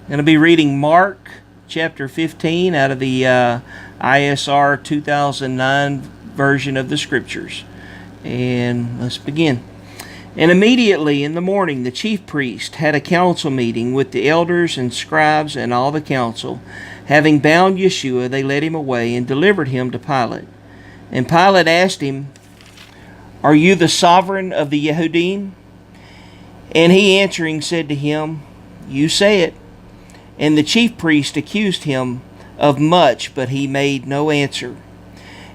I'm going to be reading Mark chapter 15 out of the ISR 2009 version of the Scriptures. And let's begin. And immediately in the morning the chief priest had a council meeting with the elders and scribes and all the council. Having bound Yeshua, they led him away and delivered him to Pilate. And Pilate asked him, "Are you the sovereign of the Yehudim?" And he answering said to him, "You say it." And the chief priest accused him of much, but he made no answer.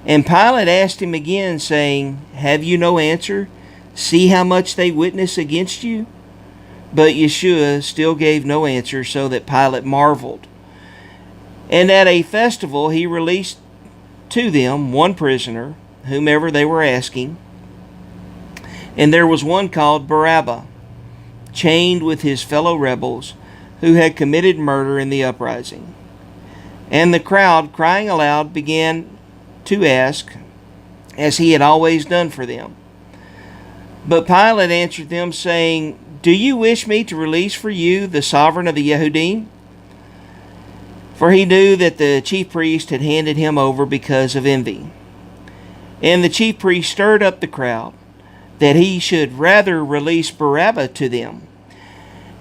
And Pilate asked him again, saying, "Have you no answer? See how much they witness against you?" But Yeshua still gave no answer, so that Pilate marveled. And at a festival he released to them one prisoner, whomever they were asking. And there was one called Barabbas, chained with his fellow rebels, who had committed murder in the uprising. And the crowd, crying aloud, began to ask, as he had always done for them. But Pilate answered them, saying, "Do you wish me to release for you the sovereign of the Yehudim?" For he knew that the chief priest had handed him over because of envy. And the chief priest stirred up the crowd, that he should rather release Barabbas to them.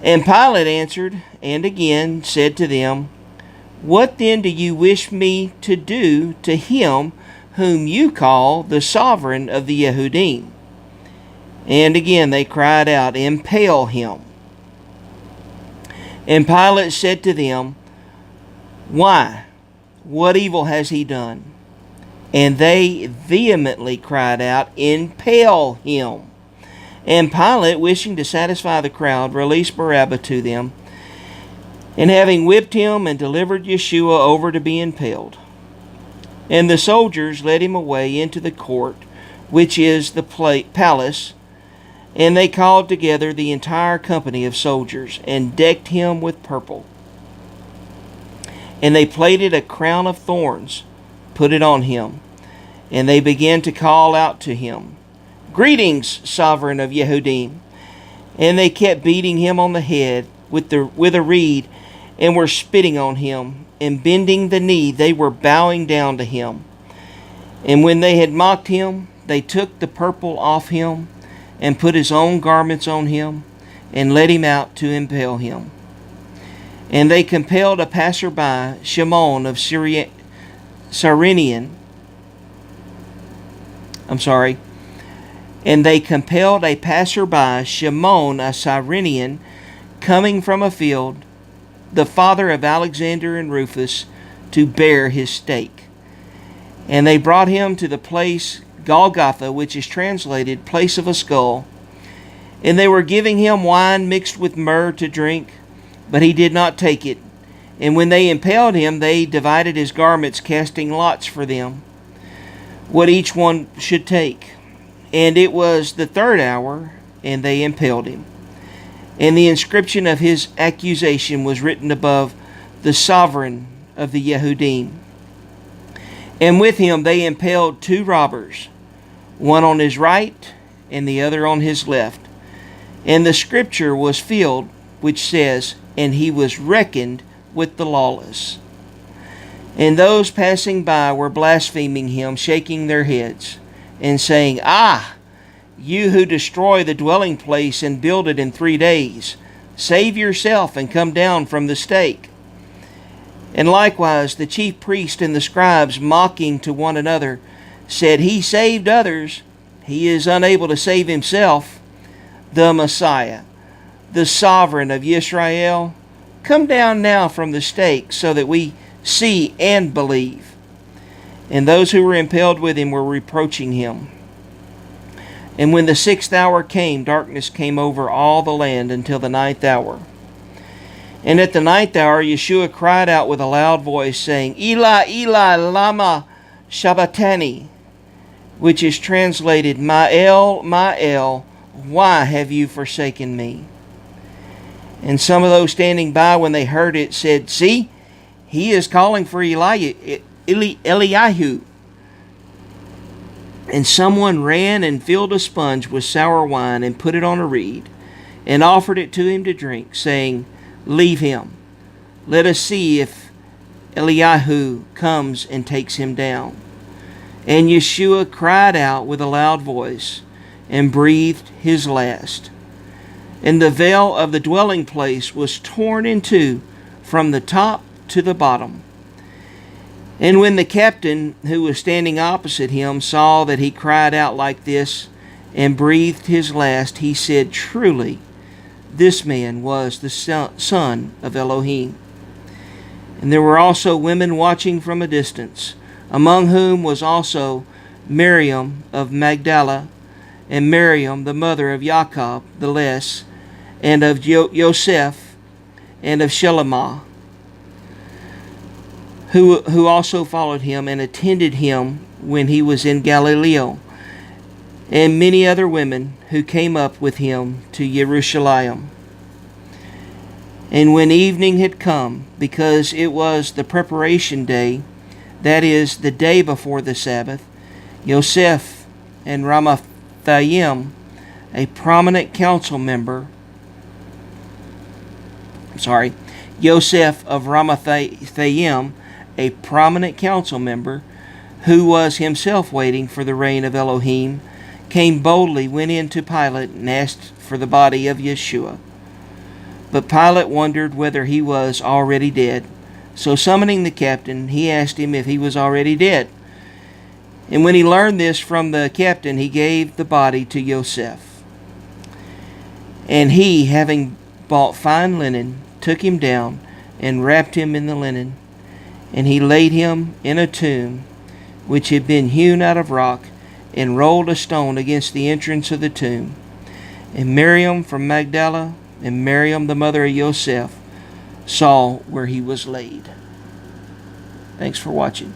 And Pilate answered, and again said to them, "What then do you wish me to do to him whom you call the sovereign of the Yehudim?" And again they cried out, "Impale him." And Pilate said to them, "Why? What evil has he done?" And they vehemently cried out, "Impale him." And Pilate, wishing to satisfy the crowd, released Barabbas to them. And having whipped him and delivered Yeshua over to be impaled. And the soldiers led him away into the court, which is the palace. And they called together the entire company of soldiers, and decked him with purple. And they plaited a crown of thorns, put it on him. And they began to call out to him, "Greetings, sovereign of Yehudim." And they kept beating him on the head with a reed, and were spitting on him, and bending the knee they were bowing down to him. And when they had mocked him, they took the purple off him, and put his own garments on him, and led him out to impale him. And they compelled a passerby, Shimon of Cyrenian. And they compelled a passerby, Shimon, a Cyrenian, coming from a field, the father of Alexander and Rufus, to bear his stake. And they brought him to the place Golgotha, which is translated place of a skull. And they were giving him wine mixed with myrrh to drink, but he did not take it. And when they impaled him, they divided his garments, casting lots for them, what each one should take. And it was the third hour, and they impaled him. And the inscription of his accusation was written above, "The sovereign of the Yehudim." And with him they impaled two robbers, one on his right and the other on his left. And the scripture was filled, which says, "And he was reckoned with the lawless." And those passing by were blaspheming him, shaking their heads, and saying, "Ah, you who destroy the dwelling place and build it in 3 days, save yourself and come down from the stake." And likewise the chief priest and the scribes, mocking to one another, said, "He saved others, he is unable to save himself. The Messiah, the sovereign of Israel, come down now from the stake, so that we see and believe." And those who were impaled with him were reproaching him. And when the 6th hour came, darkness came over all the land until the 9th hour. And at the 9th hour Yeshua cried out with a loud voice, saying, "Eli, Eli, lama sabachthani," which is translated, "Ma'el, Ma'el, why have you forsaken me?" And some of those standing by, when they heard it, said, "See, he is calling for Eliyahu." And someone ran and filled a sponge with sour wine and put it on a reed, and offered it to him to drink, saying, "Leave him, Let us see if Eliyahu comes and takes him down." And Yeshua cried out with a loud voice and breathed his last. And the veil of the dwelling place was torn in two from the top to the bottom. And when the captain who was standing opposite him saw that he cried out like this and breathed his last, he said, "Truly, this man was the son of Elohim." And there were also women watching from a distance, among whom was also Miriam of Magdala, and Miriam the mother of Jacob the Less, and of Joseph, and of Shelemah, who also followed him and attended him when he was in Galilee, and many other women who came up with him to Jerusalem. And when evening had come, because it was the preparation day, that is, the day before the Sabbath, Joseph and Ramathaim, a prominent council member, Joseph of Ramathaim, a prominent council member, who was himself waiting for the reign of Elohim, came boldly, went in to Pilate, and asked for the body of Yeshua. But Pilate wondered whether he was already dead. So summoning the captain, he asked him if he was already dead. And when he learned this from the captain, he gave the body to Joseph. And he, having bought fine linen, took him down and wrapped him in the linen. And he laid him in a tomb which had been hewn out of rock, and rolled a stone against the entrance of the tomb. And Miriam from Magdala and Miriam the mother of Joseph saw where he was laid. Thanks for watching.